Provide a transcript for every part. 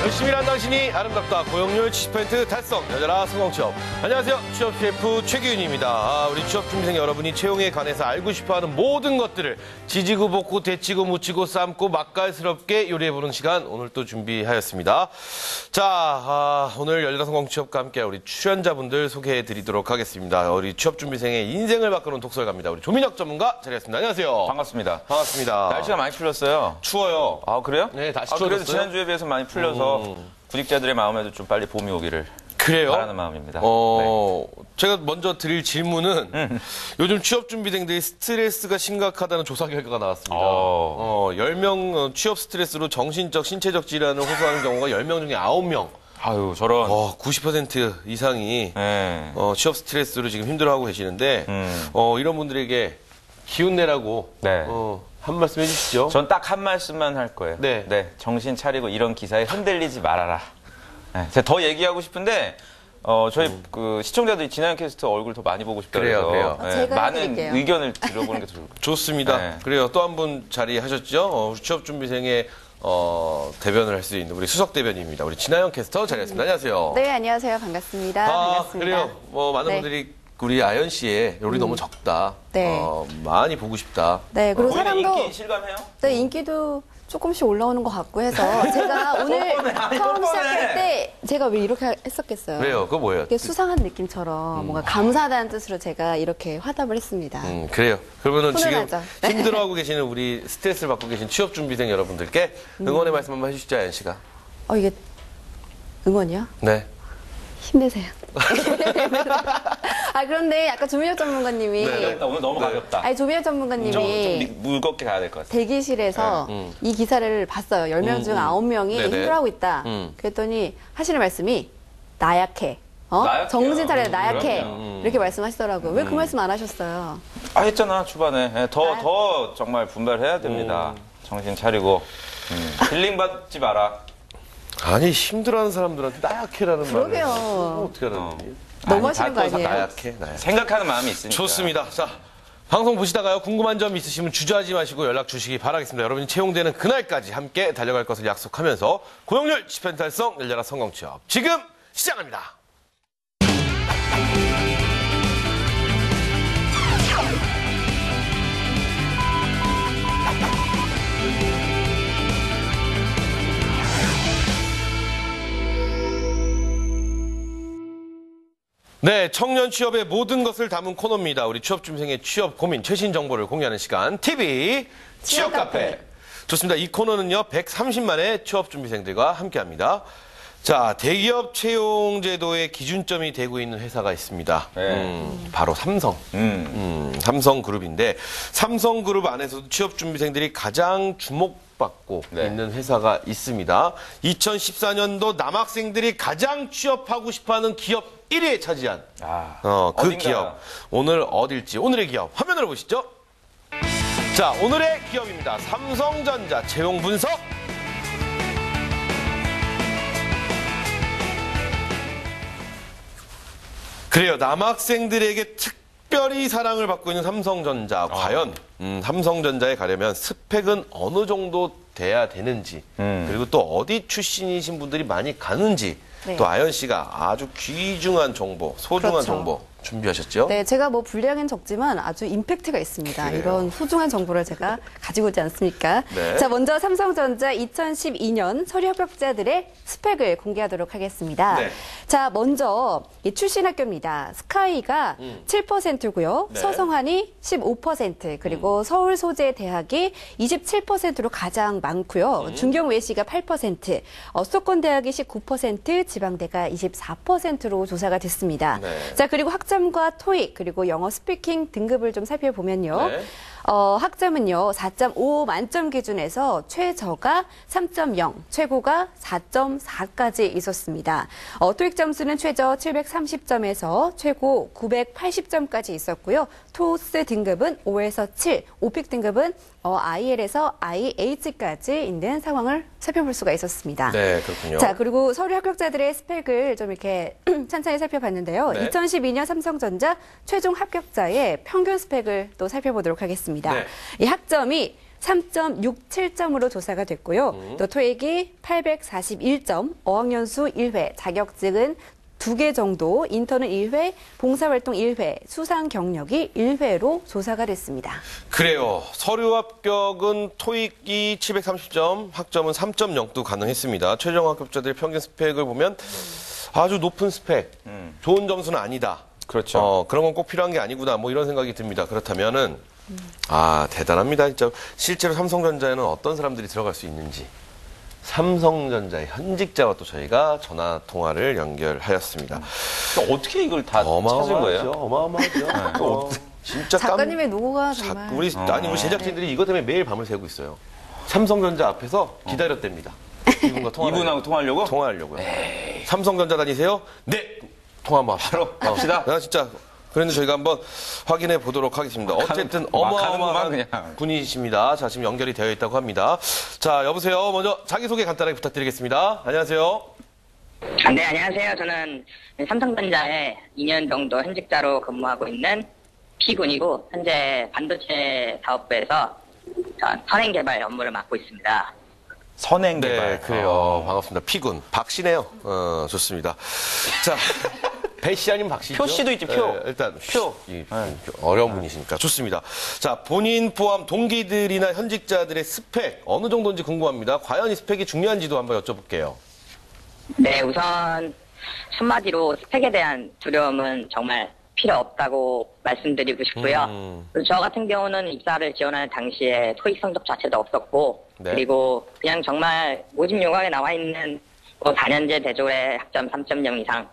열심히 일한 당신이 아름답다. 고용률 70% 달성. 여자라 성공취업. 안녕하세요. 취업 CF 최기윤입니다. 우리 취업준비생 여러분이 채용에 관해서 알고 싶어하는 모든 것들을 지지고 볶고 데치고 묻히고 삶고 맛깔스럽게 요리해보는 시간 오늘 또 준비하였습니다. 자, 오늘 여자라 성공취업과 함께 우리 출연자분들 소개해드리도록 하겠습니다. 우리 취업준비생의 인생을 바꾸는 독설가입니다. 우리 조민혁 전문가 자리했습니다. 안녕하세요. 반갑습니다. 반갑습니다. 날씨가 많이 풀렸어요. 추워요. 아, 그래요? 네, 다시 그래도 추워졌어요. 지난주에 비해서 많이 풀려서 구직자들의 마음에도 좀 빨리 봄이 오기를 그래요? 바라는 마음입니다. 제가 먼저 드릴 질문은 요즘 취업준비생들이 스트레스가 심각하다는 조사 결과가 나왔습니다. 10명 취업 스트레스로 정신적, 신체적 질환을 호소하는 경우가 10명 중에 9명. 아유, 저런. 90% 이상이 네. 취업 스트레스로 지금 힘들어하고 계시는데 이런 분들에게 기운 내라고 네. 한 말씀 해주시죠. 전 딱 한 말씀만 할 거예요. 네. 정신 차리고 이런 기사에 흔들리지 말아라. 네, 제가 더 얘기하고 싶은데, 저희 그 시청자들이 진아영 캐스터 얼굴 더 많이 보고 싶다고 해서 그래요. 제가 많은 해드릴게요. 의견을 들어보는 게 좋을 것 같아요. 좋습니다. 네. 그래요. 또 한 분 자리하셨죠. 취업준비생의 대변을 할 수 있는 우리 수석 대변인입니다. 우리 진아영 캐스터 자리했습니다. 안녕하세요. 네, 안녕하세요. 반갑습니다. 반갑습니다. 그래요. 많은 네. 분들이 우리 아연 씨의 요리 너무 적다. 네. 많이 보고 싶다. 네, 그리고 본인의 사람도 인기 실감해요? 네, 인기도 조금씩 올라오는 것 같고 해서 제가 오늘 처음 시작할 때 제가 왜 이렇게 했었겠어요? 왜요? 그거 뭐예요? 이게 수상한 느낌처럼 뭔가 감사하다는 뜻으로 제가 이렇게 화답을 했습니다. 그래요. 그러면은 지금 훈훈하죠. 네. 힘들어하고 계시는 우리 스트레스를 받고 계신 취업준비생 여러분들께 응원의 말씀 한번 해주시죠, 아연 씨가. 이게 응원이요? 네. 힘내세요. 그런데 아까 조민혁 전문가님이 오늘 너무 가볍다. 아니 조민혁 전문가님이 좀 무겁게 가야 될 것 같아요. 대기실에서 이 기사를 봤어요. 10명 중 9명이 네네. 힘들어하고 있다. 그랬더니 하시는 말씀이 나 약해. 나 약해요. 정신 차려 나 약해. 그럼요. 이렇게 말씀하시더라고요. 왜 그 말씀 안 하셨어요? 했잖아, 초반에. 더 정말 분발해야 됩니다. 정신 차리고. 힐링 받지 마라. 아니, 힘들어하는 사람들한테 나약해라는 말을. 그러게요. 어떻게 하는 거지? 너무 하시는 거 아니에요? 나약해. 생각하는 마음이 있으니까. 좋습니다. 자, 방송 보시다가요, 궁금한 점 있으시면 주저하지 마시고 연락 주시기 바라겠습니다. 여러분이 채용되는 그날까지 함께 달려갈 것을 약속하면서 고용률 10% 달성, 열려라 성공 취업. 지금 시작합니다. 네, 청년 취업의 모든 것을 담은 코너입니다. 우리 취업준비생의 취업 고민, 최신 정보를 공유하는 시간, TV 취업 카페. 좋습니다. 이 코너는요, 130만의 취업준비생들과 함께합니다. 자, 대기업 채용 제도의 기준점이 되고 있는 회사가 있습니다. 바로 삼성. 삼성그룹인데, 삼성그룹 안에서도 취업준비생들이 가장 주목받고 있는 회사가 있습니다. 2014년도 남학생들이 가장 취업하고 싶어하는 기업 1위에 차지한 그 어딘가요? 기업. 오늘 어딜지 오늘의 기업 화면으로 보시죠. 자, 오늘의 기업입니다. 삼성전자 채용 분석. 그래요. 남학생들에게 특별히 사랑을 받고 있는 삼성전자. 과연 삼성전자에 가려면 스펙은 어느 정도 돼야 되는지, 그리고 또 어디 출신이신 분들이 많이 가는지, 네. 또 아연 씨가 아주 귀중한 정보, 소중한 그렇죠. 정보 준비하셨죠? 네, 제가 분량은 적지만 아주 임팩트가 있습니다. 그래요. 이런 소중한 정보를 제가 가지고 있지 않습니까? 네. 자, 먼저 삼성전자 2012년 서류 합격자들의 스펙을 공개하도록 하겠습니다. 네. 자, 먼저 이 출신 학교입니다. 스카이가 7%고요. 네. 서성한이 15%, 그리고 서울 소재 대학이 27%로 가장 많고요. 중경 외시가 8%, 수도권 대학이 19%, 지방대가 24%로 조사가 됐습니다. 네. 자, 그리고 학점과 토익, 그리고 영어 스피킹 등급을 좀 살펴보면요. 네. 학점은요, 4.5 만점 기준에서 최저가 3.0, 최고가 4.4까지 있었습니다. 토익 점수는 최저 730점에서 최고 980점까지 있었고요. 토스 등급은 5에서 7, 오픽 등급은 IL에서 IH까지 있는 상황을 살펴볼 수가 있었습니다. 네, 그렇군요. 자, 그리고 서류 합격자들의 스펙을 좀 이렇게 찬찬히 살펴봤는데요. 네. 2012년 삼성전자 최종 합격자의 평균 스펙을 또 살펴보도록 하겠습니다. 네. 이 학점이 3.67점으로 조사가 됐고요. 또 토익이 841점, 어학연수 1회, 자격증은 2개 정도, 인턴은 1회, 봉사활동 1회, 수상 경력이 1회로 조사가 됐습니다. 그래요. 서류 합격은 토익이 730점, 학점은 3.0도 가능했습니다. 최종 합격자들의 평균 스펙을 보면 아주 높은 스펙, 좋은 점수는 아니다. 그렇죠. 그런 건 꼭 필요한 게 아니구나. 뭐 이런 생각이 듭니다. 그렇다면은 대단합니다. 진짜 실제로 삼성전자에는 어떤 사람들이 들어갈 수 있는지. 삼성전자의 현직자와 또 저희가 전화 통화를 연결하였습니다. 어떻게 이걸 다 찾은 거예요? 어마어마하죠. 진짜 작가님의 노고가 정말. 우리 제작진들이 이것 때문에 매일 밤을 새고 있어요. 삼성전자 앞에서 기다렸답니다. 이분하고 통화하려고? 통화하려고요. 삼성전자 다니세요? 네. 통화 한번 바로 갑시다. 진짜. 그런데 저희가 한번 확인해 보도록 하겠습니다. 어쨌든 어마어마한 분이십니다. 자, 지금 연결이 되어 있다고 합니다. 자, 여보세요. 먼저 자기소개 간단하게 부탁드리겠습니다. 안녕하세요. 네, 안녕하세요. 저는 삼성전자에 2년 정도 현직자로 근무하고 있는 P군이고, 현재 반도체 사업부에서 선행개발 업무를 맡고 있습니다. 선행개발. 네, 그래요. 반갑습니다. P군. 박씨네요. 좋습니다. 자. 배씨 아니면 박씨죠? 표씨도 있지, 표. 네, 일단 표. 어려운 분이시니까 좋습니다. 자, 본인 포함 동기들이나 현직자들의 스펙 어느 정도인지 궁금합니다. 과연 이 스펙이 중요한지도 한번 여쭤볼게요. 네, 우선 한마디로 스펙에 대한 두려움은 정말 필요 없다고 말씀드리고 싶고요. 저 같은 경우는 입사를 지원하는 당시에 토익 성적 자체도 없었고, 네. 그리고 그냥 정말 모집 요강에 나와 있는 4년제 대졸의 학점 3.0 이상,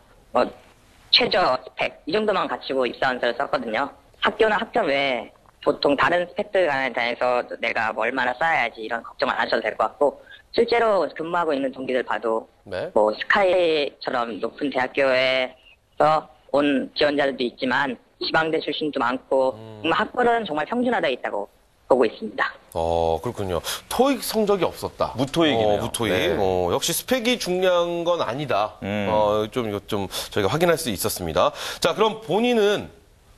최저 스펙 이 정도만 갖추고 입사원서를 썼거든요. 학교나 학점 외에 보통 다른 스펙들에 대해서 내가 뭐 얼마나 쌓아야지 이런 걱정 안 하셔도 될 것 같고, 실제로 근무하고 있는 동기들 봐도 네. 뭐 스카이처럼 높은 대학교에서 온 지원자들도 있지만 지방대 출신도 많고 정말 학벌은 정말 평준화되어 있다고 보고 있습니다. 그렇군요. 토익 성적이 없었다. 무토익이네요. 무토익. 네. 역시 스펙이 중요한 건 아니다. 좀 저희가 확인할 수 있었습니다. 자, 그럼 본인은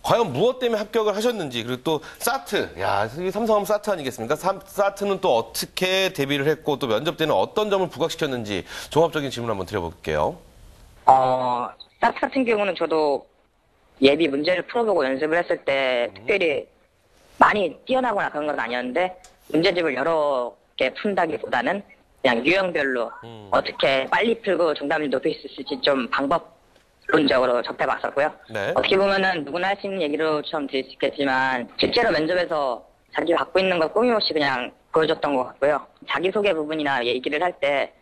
과연 무엇 때문에 합격을 하셨는지, 그리고 또 사트. 야, 삼성하면 사트 아니겠습니까? 사트는 또 어떻게 대비를 했고, 또 면접 때는 어떤 점을 부각시켰는지 종합적인 질문 한번 드려볼게요. 사트 같은 경우는 저도 예비 문제를 풀어보고 연습을 했을 때 특별히 많이 뛰어나거나 그런 건 아니었는데, 문제집을 여러 개 푼다기보다는 그냥 유형별로 어떻게 빨리 풀고 정답률 높일 수 있을지 좀 방법론적으로 접해봤었고요. 네. 어떻게 보면은 누구나 할 수 있는 얘기로 처음 드릴 수 있겠지만, 실제로 면접에서 자기가 갖고 있는 걸 꾸밈없이 그냥 보여줬던 것 같고요. 자기소개 부분이나 얘기를 할 때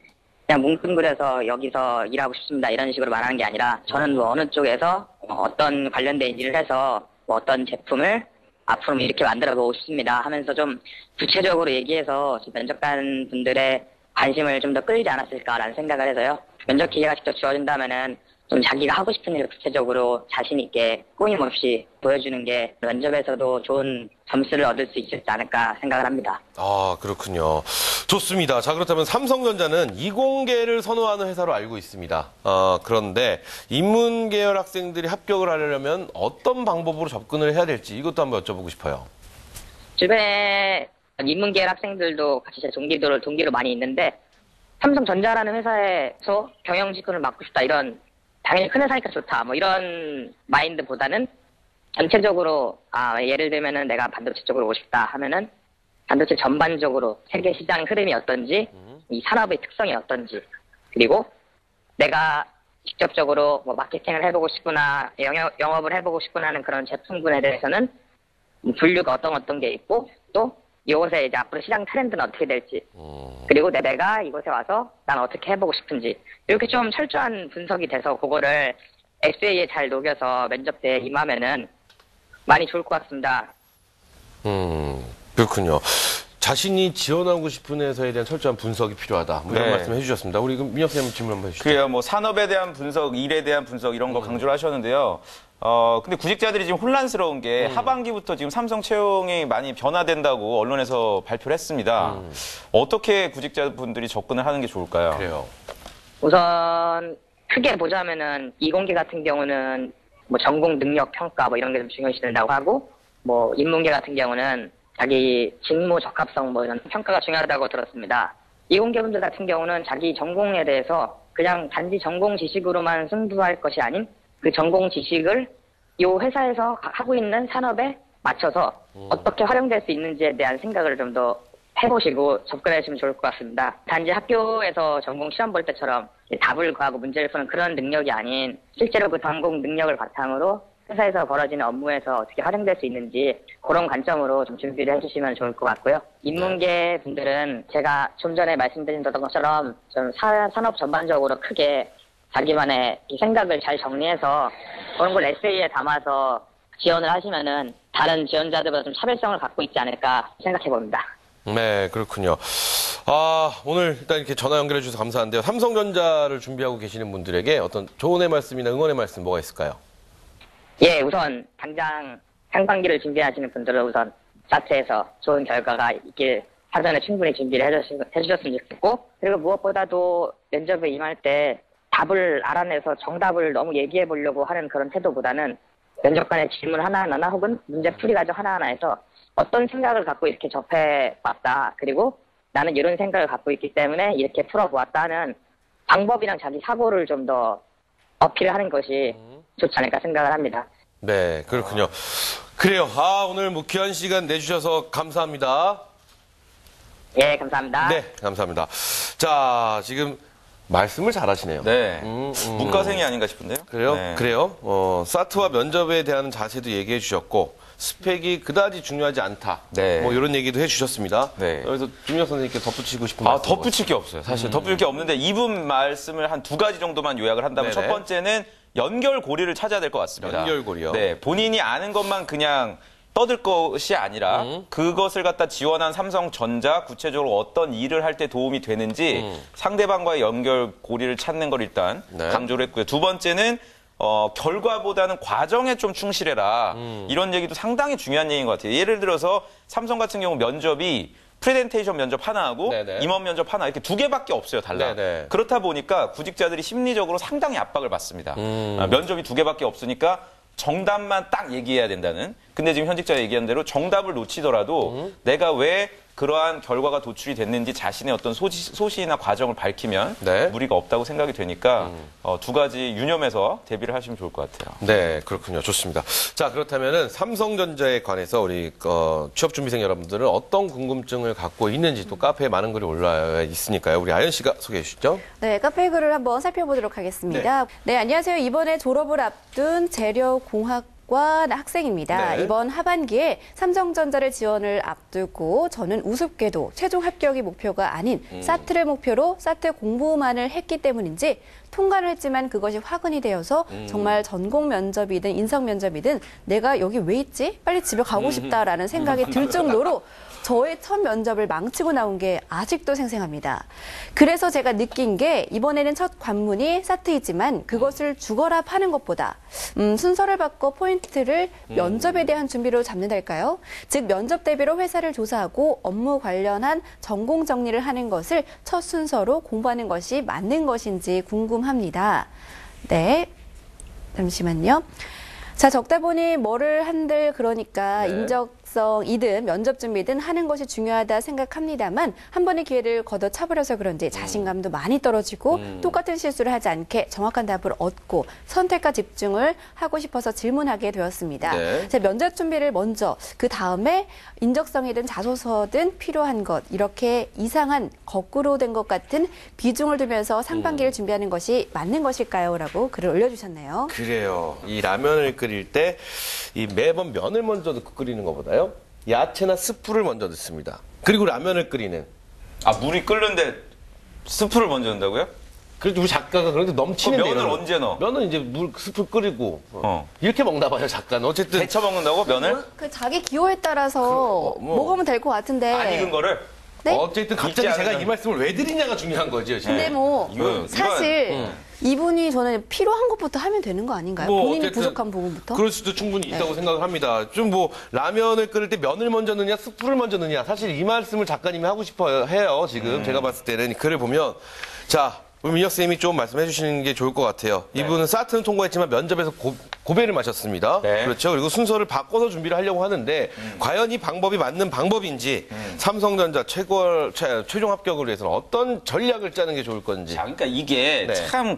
그냥 뭉뚱그려서 여기서 일하고 싶습니다 이런 식으로 말하는 게 아니라, 저는 뭐 어느 쪽에서 어떤 관련된 일을 해서 뭐 어떤 제품을 앞으로 이렇게 만들어 보고 싶습니다 하면서 좀 구체적으로 얘기해서 면접관 분들의 관심을 좀 더 끌지 않았을까라는 생각을 해서요. 면접 기회가 직접 주어진다면은 좀 자기가 하고 싶은 일을 구체적으로 자신 있게 꾸밈 없이 보여주는 게 면접에서도 좋은 점수를 얻을 수 있지 않을까 생각을 합니다. 그렇군요. 좋습니다. 자, 그렇다면 삼성전자는 이공계를 선호하는 회사로 알고 있습니다. 그런데 인문계열 학생들이 합격을 하려면 어떤 방법으로 접근을 해야 될지 이것도 한번 여쭤보고 싶어요. 주변에 인문계열 학생들도 같이 제 동기로 많이 있는데, 삼성전자라는 회사에서 경영 직군을 맡고 싶다, 이런 당연히 큰 회사니까 좋다 뭐 이런 마인드보다는 전체적으로 예를 들면은 내가 반도체 쪽으로 오고 싶다 하면은 반도체 전반적으로 세계 시장 흐름이 어떤지, 이 산업의 특성이 어떤지, 그리고 내가 직접적으로 뭐 마케팅을 해보고 싶구나, 영업을 해보고 싶구나 하는 그런 제품군에 대해서는 분류가 어떤 게 있고, 또 이곳에 이제 앞으로 시장 트렌드는 어떻게 될지, 그리고 내가 이곳에 와서 난 어떻게 해보고 싶은지, 이렇게 좀 철저한 분석이 돼서 그거를 SA에 잘 녹여서 면접 때 임하면은 많이 좋을 것 같습니다. 그렇군요. 자신이 지원하고 싶은 회사에 대한 철저한 분석이 필요하다. 뭐 이런 네. 말씀 해주셨습니다. 우리 민혁 선생님 질문 한번 해주시죠. 그래요. 뭐 산업에 대한 분석, 일에 대한 분석 이런 거 강조를 하셨는데요. 근데 구직자들이 지금 혼란스러운 게 하반기부터 지금 삼성 채용이 많이 변화된다고 언론에서 발표를 했습니다. 어떻게 구직자분들이 접근을 하는 게 좋을까요? 그래요. 우선 크게 보자면은 이공계 같은 경우는 뭐 전공 능력 평가 뭐 이런 게 좀 중요시 된다고 하고, 뭐 인문계 같은 경우는 자기 직무 적합성 뭐 이런 평가가 중요하다고 들었습니다. 이공계분들 같은 경우는 자기 전공에 대해서 그냥 단지 전공 지식으로만 승부할 것이 아닌 그 전공 지식을 이 회사에서 하고 있는 산업에 맞춰서 어떻게 활용될 수 있는지에 대한 생각을 좀 더 해보시고 접근하시면 좋을 것 같습니다. 단지 학교에서 전공 시험 볼 때처럼 답을 구하고 문제를 푸는 그런 능력이 아닌 실제로 그 전공 능력을 바탕으로 회사에서 벌어지는 업무에서 어떻게 활용될 수 있는지 그런 관점으로 좀 준비를 해주시면 좋을 것 같고요. 인문계 분들은 제가 좀 전에 말씀드린 것처럼 좀 산업 전반적으로 크게 자기만의 이 생각을 잘 정리해서 그런 걸 에세이에 담아서 지원을 하시면은 다른 지원자들보다 좀 차별성을 갖고 있지 않을까 생각해 봅니다. 네, 그렇군요. 오늘 일단 이렇게 전화 연결해 주셔서 감사한데요. 삼성전자를 준비하고 계시는 분들에게 어떤 조언의 말씀이나 응원의 말씀 뭐가 있을까요? 예, 우선 당장 상반기를 준비하시는 분들은 우선 자체에서 좋은 결과가 있길 사전에 충분히 준비를 해주셨으면 좋겠고, 그리고 무엇보다도 면접에 임할 때 답을 알아내서 정답을 너무 얘기해 보려고 하는 그런 태도보다는 면접관의 질문 하나하나 혹은 문제 풀이 과정 하나하나에서 어떤 생각을 갖고 이렇게 접해봤다. 그리고 나는 이런 생각을 갖고 있기 때문에 이렇게 풀어보았다 하는 방법이랑 자기 사고를 좀 더 어필하는 것이 좋지 않을까 생각을 합니다. 네, 그렇군요. 그래요. 오늘 뭐 귀한 시간 내주셔서 감사합니다. 예, 감사합니다. 네, 감사합니다. 자, 지금 말씀을 잘하시네요. 네. 문과생이 아닌가 싶은데요. 그래요? 네. 그래요. 사트와 면접에 대한 자세도 얘기해 주셨고, 스펙이 그다지 중요하지 않다. 네. 뭐 이런 얘기도 해주셨습니다. 네. 그래서 김민혁 선생님께 덧붙이고 싶은 말씀. 덧붙일 게 없어요. 사실 덧붙일 게 없는데 이분 말씀을 한 2가지 정도만 요약을 한다면 네네. 첫 번째는 연결고리를 찾아야 될 것 같습니다. 연결고리요? 네. 본인이 아는 것만 그냥 떠들 것이 아니라 그것을 갖다 지원한 삼성전자 구체적으로 어떤 일을 할 때 도움이 되는지 상대방과의 연결고리를 찾는 걸 일단 네. 강조를 했고요. 두 번째는 결과보다는 과정에 좀 충실해라. 이런 얘기도 상당히 중요한 얘기인 것 같아요. 예를 들어서 삼성 같은 경우 면접이 프레젠테이션 면접 하나하고 네네. 임원 면접 하나 이렇게 2개밖에 없어요. 달라. 네네. 그렇다 보니까 구직자들이 심리적으로 상당히 압박을 받습니다. 면접이 2개밖에 없으니까 정답만 딱 얘기해야 된다는. 근데 지금 현직자가 얘기한 대로 정답을 놓치더라도 내가 왜 그러한 결과가 도출이 됐는지 자신의 어떤 소시나 과정을 밝히면 네. 무리가 없다고 생각이 되니까 2가지 유념해서 대비를 하시면 좋을 것 같아요. 네, 그렇군요. 좋습니다. 자, 그렇다면은 삼성전자에 관해서 우리 취업준비생 여러분들은 어떤 궁금증을 갖고 있는지 또 카페에 많은 글이 올라 있으니까요. 우리 아연 씨가 소개해 주시죠. 네, 카페 글을 한번 살펴보도록 하겠습니다. 네, 안녕하세요. 이번에 졸업을 앞둔 재료공학과 학생입니다. 네. 이번 하반기에 삼성전자를 지원을 앞두고 저는 우습게도 최종 합격이 목표가 아닌 사트를 목표로 사트 공부만을 했기 때문인지 통과를 했지만 그것이 화근이 되어서 정말 전공 면접이든 인성 면접이든 내가 여기 왜 있지? 빨리 집에 가고 싶다라는 생각이 들 정도로 저의 첫 면접을 망치고 나온 게 아직도 생생합니다. 그래서 제가 느낀 게 이번에는 첫 관문이 사트이지만 그것을 죽어라 파는 것보다 순서를 바꿔 포인트를 면접에 대한 준비로 잡는달까요? 즉 면접 대비로 회사를 조사하고 업무 관련한 전공 정리를 하는 것을 첫 순서로 공부하는 것이 맞는 것인지 궁금합니다. 네, 잠시만요. 자, 적다 보니 뭐를 한들 그러니까 네. 인적성이든 면접 준비든 하는 것이 중요하다 생각합니다만 한 번의 기회를 걷어차버려서 그런지 자신감도 많이 떨어지고 똑같은 실수를 하지 않게 정확한 답을 얻고 선택과 집중을 하고 싶어서 질문하게 되었습니다. 네. 자, 면접 준비를 먼저 그 다음에 인적성이든 자소서든 필요한 것 이렇게 이상한 거꾸로 된 것 같은 비중을 두면서 상반기를 준비하는 것이 맞는 것일까요? 라고 글을 올려주셨네요. 그래요. 이 라면을 끓일 때 이 매번 면을 먼저 넣고 끓이는 것보다요. 야채나 스프를 먼저 넣습니다. 그리고 라면을 끓이는. 물이 끓는데 스프를 먼저 넣는다고요? 그래도 우리 작가가 그런데 넘치는데 면을 이러는 언제 넣어? 면은 이제 스프 끓이고 이렇게 먹나 봐요, 작가는. 어쨌든 데쳐 먹는다고 면을? 그 자기 기호에 따라서 먹으면 될 것 같은데. 안 익은 거를? 네? 어쨌든 갑자기 익지 제가 않은 이 말씀을 왜 드리냐가 중요한 거죠. 지금. 근데 뭐 이건- 사실 이분이 저는 필요한 것부터 하면 되는 거 아닌가요? 뭐 본인이 어쨌든 부족한 부분부터? 그럴 수도 충분히 있다고 생각을 합니다. 좀 뭐 라면을 끓일 때 면을 먼저 넣느냐 스프를 먼저 넣느냐 사실 이 말씀을 작가님이 하고 싶어 해요. 지금 제가 봤을 때는 글을 보면 자 민혁 쌤이 좀 말씀해 주시는 게 좋을 것 같아요. 이분은 사트는 통과했지만 면접에서 고배를 마셨습니다. 네. 그렇죠. 그리고 순서를 바꿔서 준비를 하려고 하는데 과연 이 방법이 맞는 방법인지 삼성전자 최종 합격을 위해서는 어떤 전략을 짜는 게 좋을 건지. 자, 그러니까 이게 네. 참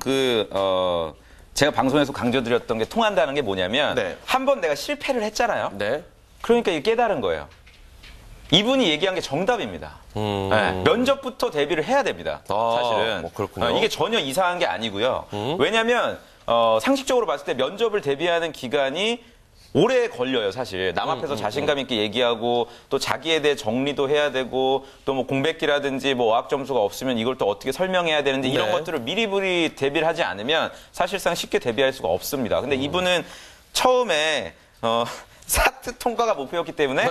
제가 방송에서 강조드렸던 게 통한다는 게 뭐냐면 네. 한 번 내가 실패를 했잖아요. 네. 그러니까 이게 깨달은 거예요. 이분이 얘기한 게 정답입니다. 네, 면접부터 대비를 해야 됩니다. 아, 사실은. 뭐 그렇군요. 이게 전혀 이상한 게 아니고요. 왜냐하면 상식적으로 봤을 때 면접을 대비하는 기간이 오래 걸려요, 사실. 남 앞에서 자신감 있게 얘기하고 또 자기에 대해 정리도 해야 되고 또 뭐 공백기라든지 뭐 어학 점수가 없으면 이걸 또 어떻게 설명해야 되는지 이런 네. 것들을 미리미리 대비를 하지 않으면 사실상 쉽게 대비할 수가 없습니다. 근데 이분은 처음에 사트 통과가 목표였기 때문에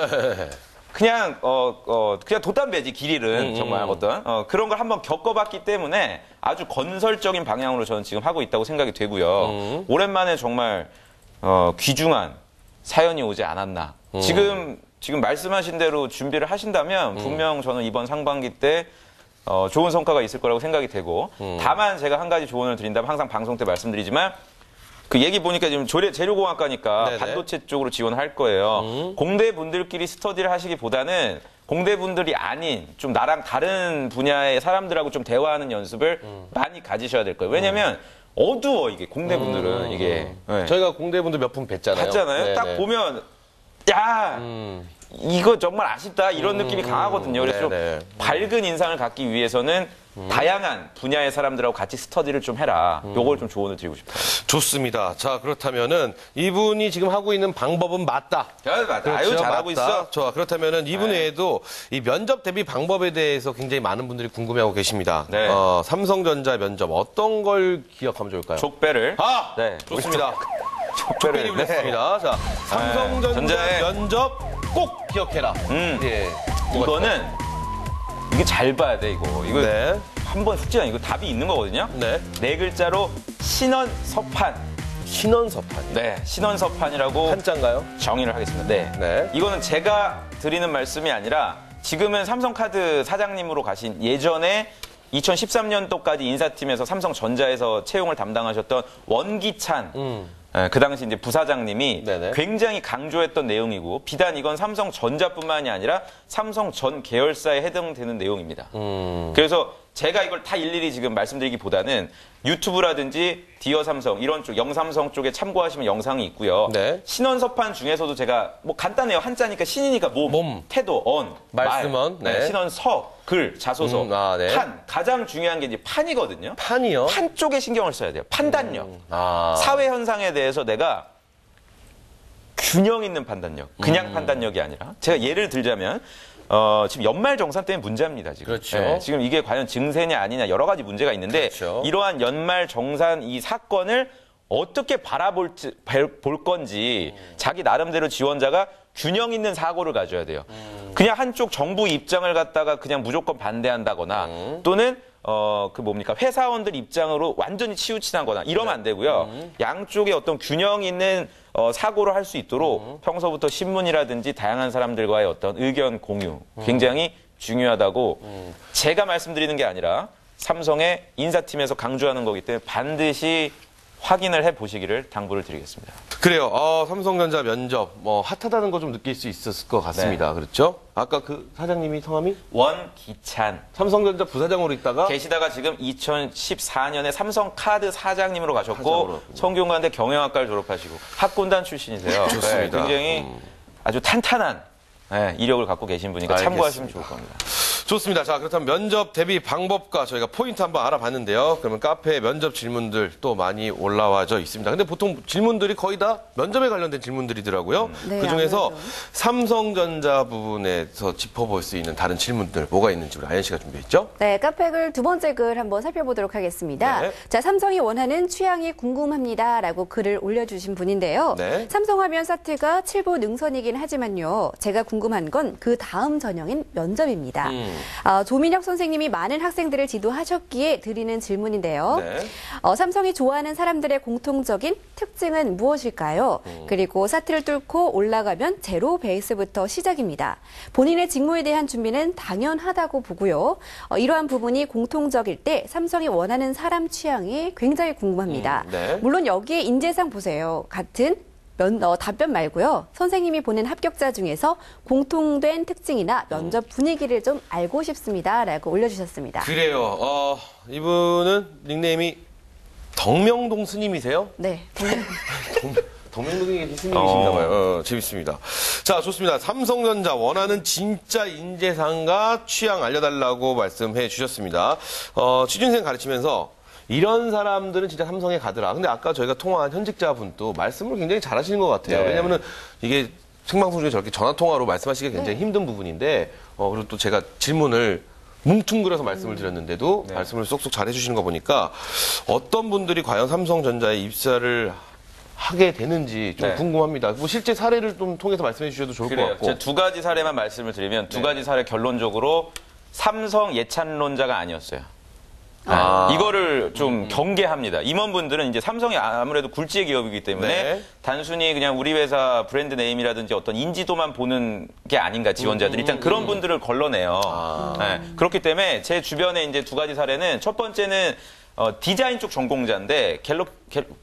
그냥 그냥 돛담배지 길 잃은 정말 어떤 그런 걸 한번 겪어봤기 때문에 아주 건설적인 방향으로 저는 지금 하고 있다고 생각이 되고요. 오랜만에 정말 귀중한 사연이 오지 않았나. 지금 말씀하신 대로 준비를 하신다면 분명 저는 이번 상반기 때 좋은 성과가 있을 거라고 생각이 되고 다만 제가 한 가지 조언을 드린다면 항상 방송 때 말씀드리지만 그 얘기 보니까 지금 재료공학과니까 네네. 반도체 쪽으로 지원할 거예요. 공대 분들끼리 스터디를 하시기보다는 공대 분들이 아닌 좀 나랑 다른 분야의 사람들하고 좀 대화하는 연습을 많이 가지셔야 될 거예요. 왜냐면 어두워 이게 공대 분들은 이게 네. 저희가 공대분들 몇 분 뵀잖아요. 봤잖아요. 네, 딱 네. 보면 야 이거 정말 아쉽다 이런 느낌이 강하거든요. 그래서 좀 네네. 밝은 인상을 갖기 위해서는 다양한 분야의 사람들하고 같이 스터디를 좀 해라. 요걸 좀 조언을 드리고 싶어요. 좋습니다. 자, 그렇다면은 이분이 지금 하고 있는 방법은 맞다. 맞다. 아유 잘하고 맞다. 있어. 좋아. 그렇다면은 이분 네. 외에도 이 면접 대비 방법에 대해서 굉장히 많은 분들이 궁금해하고 계십니다. 네. 삼성전자 면접 어떤 걸 기억하면 좋을까요? 족배를 네, 좋습니다. 족배를 족배를 냈습니다. 자, 삼성전자 전자의 면접 꼭 기억해라. 예. 이게 잘 봐야 돼 이거. 이거 네. 한번 숙제가 이거 답이 있는 거거든요. 네. 네 글자로 신원서판. 신원서판. 네, 신원서판이라고 한자인가요? 정의를 하겠습니다. 네. 네. 이거는 제가 드리는 말씀이 아니라 지금은 삼성카드 사장님으로 가신 예전에 2013년도까지 인사팀에서 삼성전자에서 채용을 담당하셨던 원기찬 그 당시 이제 부사장님이 네네. 굉장히 강조했던 내용이고 비단 이건 삼성전자뿐만이 아니라 삼성 전 계열사에 해당되는 내용입니다. 그래서 제가 이걸 다 일일이 지금 말씀드리기보다는 유튜브라든지 디어 삼성 이런 쪽 영삼성 쪽에 참고하시면 영상이 있고요. 네. 신원서판 중에서도 제가 뭐 간단해요. 한자니까 신이니까 몸, 태도, 말씀은, 말, 네. 신원서, 글, 자소서, 네. 판. 가장 중요한 게 이제 판이거든요. 판이요? 판 쪽에 신경을 써야 돼요. 판단력. 사회 현상에 대해서 내가 균형 있는 판단력, 그냥 판단력이 아니라 제가 예를 들자면 지금 연말정산 때문에 문제입니다. 지금. 그렇죠. 네, 지금 이게 과연 증세냐 아니냐 여러 가지 문제가 있는데 그렇죠. 이러한 연말정산 이 사건을 어떻게 볼 건지 자기 나름대로 지원자가 균형 있는 사고를 가져야 돼요. 그냥 한쪽 정부 입장을 갖다가 그냥 무조건 반대한다거나 또는 회사원들 입장으로 완전히 치우치다거나 이러면 안 되고요. 양쪽에 어떤 균형 있는 사고를 할 수 있도록 평소부터 신문이라든지 다양한 사람들과의 어떤 의견 공유 굉장히 중요하다고 제가 말씀드리는 게 아니라 삼성의 인사팀에서 강조하는 거기 때문에 반드시 확인을 해 보시기를 당부를 드리겠습니다. 그래요. 삼성전자 면접 핫하다는 거 좀 느낄 수 있었을 것 같습니다. 네. 그렇죠? 아까 그 사장님이 성함이 원기찬 삼성전자 부사장으로 있다가 계시다가 지금 2014년에 삼성카드 사장님으로 가셨고 사장으로. 성균관대 경영학과를 졸업하시고 학군단 출신이세요. 좋습니다. 굉장히 아주 탄탄한 이력을 갖고 계신 분이니까 알겠습니다. 참고하시면 좋을 겁니다. 좋습니다. 자, 그렇다면 면접 대비 방법과 저희가 포인트 한번 알아봤는데요. 그러면 카페에 면접 질문들 또 많이 올라와져 있습니다. 근데 보통 질문들이 거의 다 면접에 관련된 질문들이더라고요. 네, 그중에서 아무래도. 삼성전자 부분에서 짚어볼 수 있는 다른 질문들 뭐가 있는지 우리 아연 씨가 준비했죠? 네, 카페글 두 번째 글 한번 살펴보도록 하겠습니다. 네. 자, 삼성이 원하는 취향이 궁금합니다라고 글을 올려주신 분인데요. 네. 삼성하면 사트가 7부 능선이긴 하지만요. 제가 궁금한 건 그 다음 전형인 면접입니다. 조민혁 선생님이 많은 학생들을 지도하셨기에 드리는 질문인데요. 네. 삼성이 좋아하는 사람들의 공통적인 특징은 무엇일까요? 그리고 사트를 뚫고 올라가면 제로 베이스부터 시작입니다. 본인의 직무에 대한 준비는 당연하다고 보고요. 이러한 부분이 공통적일 때 삼성이 원하는 사람 취향이 굉장히 궁금합니다. 네. 물론 여기에 인재상 보세요. 같은 답변 말고요. 선생님이 보낸 합격자 중에서 공통된 특징이나 면접 분위기를 좀 알고 싶습니다. 라고 올려주셨습니다. 그래요. 이분은 닉네임이 덕명동 스님이세요? 네. 덕명동이 스님이신가 봐요. 재밌습니다. 자, 좋습니다. 삼성전자 원하는 진짜 인재상과 취향 알려달라고 말씀해 주셨습니다. 취준생 가르치면서 이런 사람들은 진짜 삼성에 가더라. 근데 아까 저희가 통화한 현직자분도 말씀을 굉장히 잘하시는 것 같아요. 네. 왜냐면은 이게 생방송 중에 저렇게 전화통화로 말씀하시기가 굉장히 힘든 부분인데, 그리고 또 제가 질문을 뭉뚱그려서 말씀을 드렸는데도 말씀을 쏙쏙 잘해주시는 거 보니까 어떤 분들이 과연 삼성전자에 입사를 하게 되는지 좀 네. 궁금합니다. 뭐 실제 사례를 좀 통해서 말씀해 주셔도 좋을 것 그래요. 같고. 제가 두 가지 사례만 말씀을 드리면 두 가지 사례 결론적으로 삼성 예찬론자가 아니었어요. 이거를 좀 경계합니다. 임원분들은 이제 삼성이 아무래도 굴지의 기업이기 때문에 네. 단순히 그냥 우리 회사 브랜드 네임이라든지 어떤 인지도만 보는 게 아닌가 지원자들이 일단 그런 분들을 걸러내요. 네. 그렇기 때문에 제 주변에 이제 두 가지 사례는 첫 번째는 디자인 쪽 전공자인데 갤럽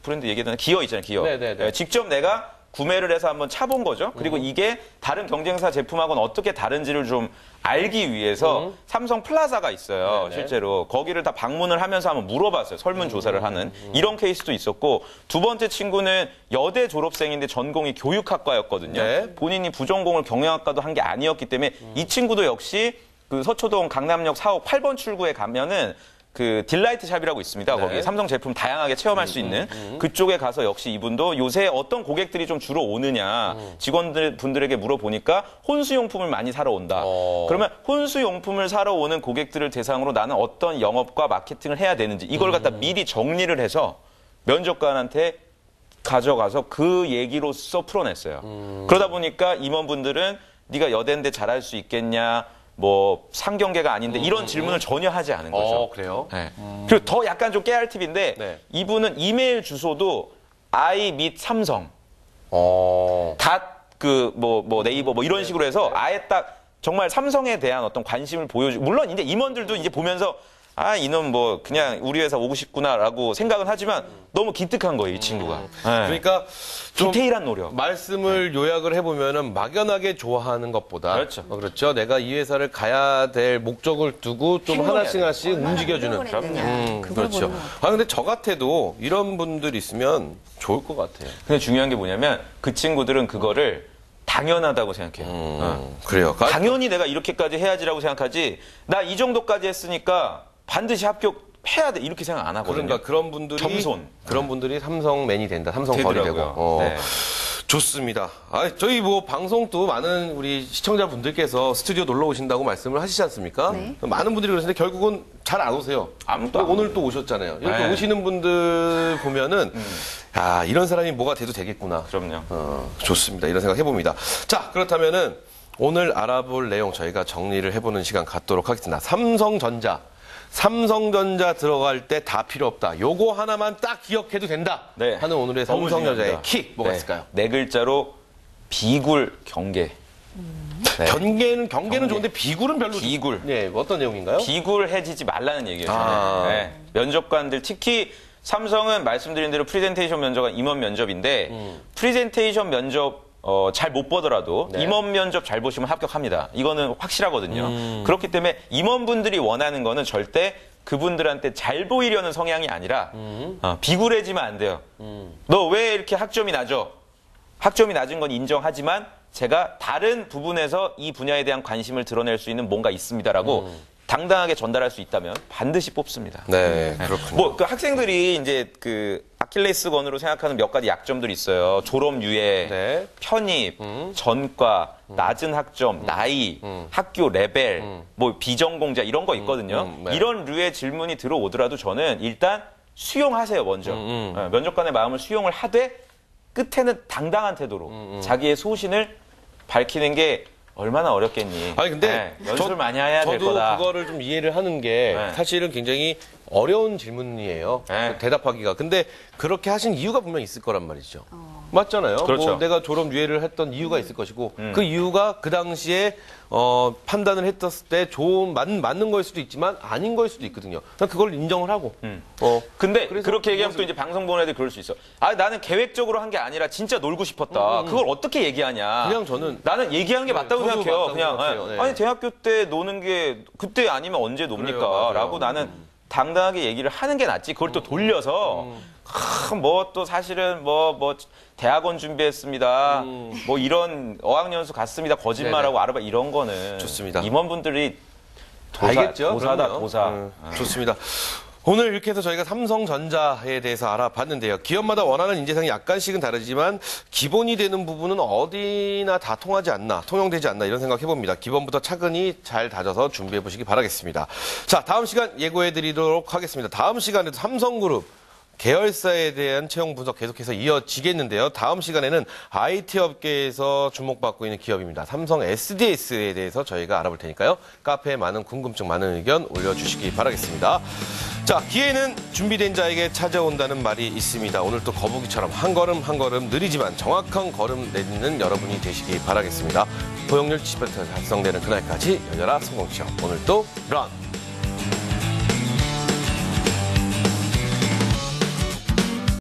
브랜드 얘기하던 기어 있잖아요. 기어. 네네네. 직접 내가 구매를 해서 한번 차본 거죠. 그리고 이게 다른 경쟁사 제품하고는 어떻게 다른지를 좀 알기 위해서 삼성 플라자가 있어요. 네네. 실제로. 거기를 다 방문을 하면서 한번 물어봤어요. 설문조사를 하는. 이런 케이스도 있었고 두 번째 친구는 여대 졸업생인데 전공이 교육학과였거든요. 네. 본인이 부전공을 경영학과도 한 게 아니었기 때문에 이 친구도 역시 그 서초동 강남역 4호 8번 출구에 가면은 그 딜라이트 샵이라고 있습니다. 네. 거기 삼성 제품 다양하게 체험할 수 있는 그쪽에 가서 역시 이분도 요새 어떤 고객들이 좀 주로 오느냐 직원분들에게 물어보니까 혼수용품을 많이 사러 온다. 그러면 혼수용품을 사러 오는 고객들을 대상으로 나는 어떤 영업과 마케팅을 해야 되는지 이걸 갖다 미리 정리를 해서 면접관한테 가져가서 그 얘기로써 풀어냈어요. 그러다 보니까 임원분들은 네가 여대인데 잘할 수 있겠냐. 뭐 상경계가 아닌데 이런 질문을 전혀 하지 않은 거죠. 그래요? 네. 그리고 더 약간 좀 깨알 팁인데 네. 이분은 이메일 주소도 I 및 삼성 뭐 네이버 뭐 이런 식으로 해서 아예 딱 정말 삼성에 대한 어떤 관심을 보여주고 물론 이제 임원들도 이제 보면서 아 이놈 뭐 그냥 우리 회사 오고 싶구나라고 생각은 하지만 너무 기특한 거예요 이 친구가. 네. 그러니까 좀 디테일한 노력. 말씀을 요약을 해보면은 막연하게 좋아하는 것보다 그렇죠. 그렇죠. 내가 이 회사를 가야 될 목적을 두고 좀 행동해야 하나씩 움직여주는. 그걸 그렇죠. 보는 것 같아요. 근데 저 같아도 이런 분들 있으면 좋을 것 같아요. 근데 중요한 게 뭐냐면 그 친구들은 그거를 당연하다고 생각해요. 그래요. 당연히 내가 이렇게까지 해야지라고 생각하지 나 이 정도까지 했으니까 반드시 합격해야 돼 이렇게 생각 안 하거든요. 그러니까 그런 분들이 겸손. 그런 분들이 삼성맨이 된다. 삼성걸이 되고. 되더라고요. 네. 좋습니다. 저희 뭐 방송도 많은 우리 시청자분들께서 스튜디오 놀러 오신다고 말씀을 하시지 않습니까? 네. 많은 분들이 그러시는데 결국은 잘 안 오세요. 아무도 안 오늘 또 오셨잖아요. 이렇게 네. 오시는 분들 보면은 야, 이런 사람이 뭐가 돼도 되겠구나. 그럼요. 좋습니다. 이런 생각 해봅니다. 자, 그렇다면은 오늘 알아볼 내용 저희가 정리를 해보는 시간 갖도록 하겠습니다. 삼성전자 들어갈 때 다 필요 없다. 요거 하나만 딱 기억해도 된다. 네. 하는 오늘의 너무 삼성전자의 중요합니다. 키 뭐가 있을까요? 네 글자로 비굴 경계. 네. 경계는 좋은데 비굴은 별로. 비굴. 네, 어떤 내용인가요? 비굴해지지 말라는 얘기예요. 아. 네. 면접관들 특히 삼성은 말씀드린 대로 프리젠테이션 면접은 임원 면접인데 프리젠테이션 면접 잘 못 보더라도 네. 임원 면접 잘 보시면 합격합니다. 이거는 확실하거든요. 그렇기 때문에 임원분들이 원하는 거는 절대 그분들한테 잘 보이려는 성향이 아니라 비굴해지면 안 돼요. 너 왜 이렇게 학점이 낮아? 학점이 낮은 건 인정하지만 제가 다른 부분에서 이 분야에 대한 관심을 드러낼 수 있는 뭔가 있습니다라고 당당하게 전달할 수 있다면 반드시 뽑습니다. 네, 그렇군요. 뭐 그 학생들이 이제 그 아킬레스건으로 생각하는 몇 가지 약점들이 있어요. 졸업 유예, 네. 편입, 전과, 낮은 학점, 나이, 학교 레벨, 뭐 비전공자 이런 거 있거든요. 네. 이런 류의 질문이 들어오더라도 저는 일단 수용하세요, 먼저. 네, 면접관의 마음을 수용을 하되 끝에는 당당한 태도로 자기의 소신을 밝히는 게 얼마나 어렵겠니? 아니 근데 연습을 많이 해야 될 저도 거다. 그거를 좀 이해를 하는 게 네. 사실은 굉장히 어려운 질문이에요. 네. 대답하기가. 근데 그렇게 하신 이유가 분명히 있을 거란 말이죠. 맞잖아요. 그렇죠. 뭐 내가 졸업 유예를 했던 이유가 있을 것이고 그 이유가 그 당시에 판단을 했었을 때 맞는 거일 수도 있지만 아닌 거일 수도 있거든요. 난 그걸 인정을 하고. 근데 그래서 그렇게 얘기하면 또 이제 방송 보는 애들 그럴 수 있어. 아, 나는 계획적으로 한 게 아니라 진짜 놀고 싶었다. 그걸 어떻게 얘기하냐. 그냥 저는 나는 얘기하는 게 맞다고 저도 생각해요. 맞다고 그냥 생각해요. 네. 아니 대학교 때 노는 게 그때 아니면 언제 놉니까? 그래요, 맞아요. 라고 나는 당당하게 얘기를 하는 게 낫지. 그걸 또 돌려서 뭐 또 사실은 뭐 대학원 준비했습니다. 뭐 이런 어학연수 갔습니다. 거짓말하고 아르바 이런 거는 좋습니다. 임원분들이 알겠죠? 도사다 그럼요. 도사. 좋습니다. 오늘 이렇게 해서 저희가 삼성전자에 대해서 알아봤는데요. 기업마다 원하는 인재상이 약간씩은 다르지만 기본이 되는 부분은 어디나 다 통하지 않나, 통용되지 않나 이런 생각 해봅니다. 기본부터 차근히 잘 다져서 준비해 보시기 바라겠습니다. 자, 다음 시간 예고해 드리도록 하겠습니다. 다음 시간에도 삼성그룹 계열사에 대한 채용 분석 계속해서 이어지겠는데요. 다음 시간에는 IT 업계에서 주목받고 있는 기업입니다. 삼성 SDS에 대해서 저희가 알아볼 테니까요. 카페에 많은 궁금증, 많은 의견 올려주시기 바라겠습니다. 자, 기회는 준비된 자에게 찾아온다는 말이 있습니다. 오늘 또 거북이처럼 한 걸음 한 걸음 느리지만 정확한 걸음 내딛는 여러분이 되시기 바라겠습니다. 고용률 70% 달성되는 그날까지 열려라 성공 시험. 오늘 또 런!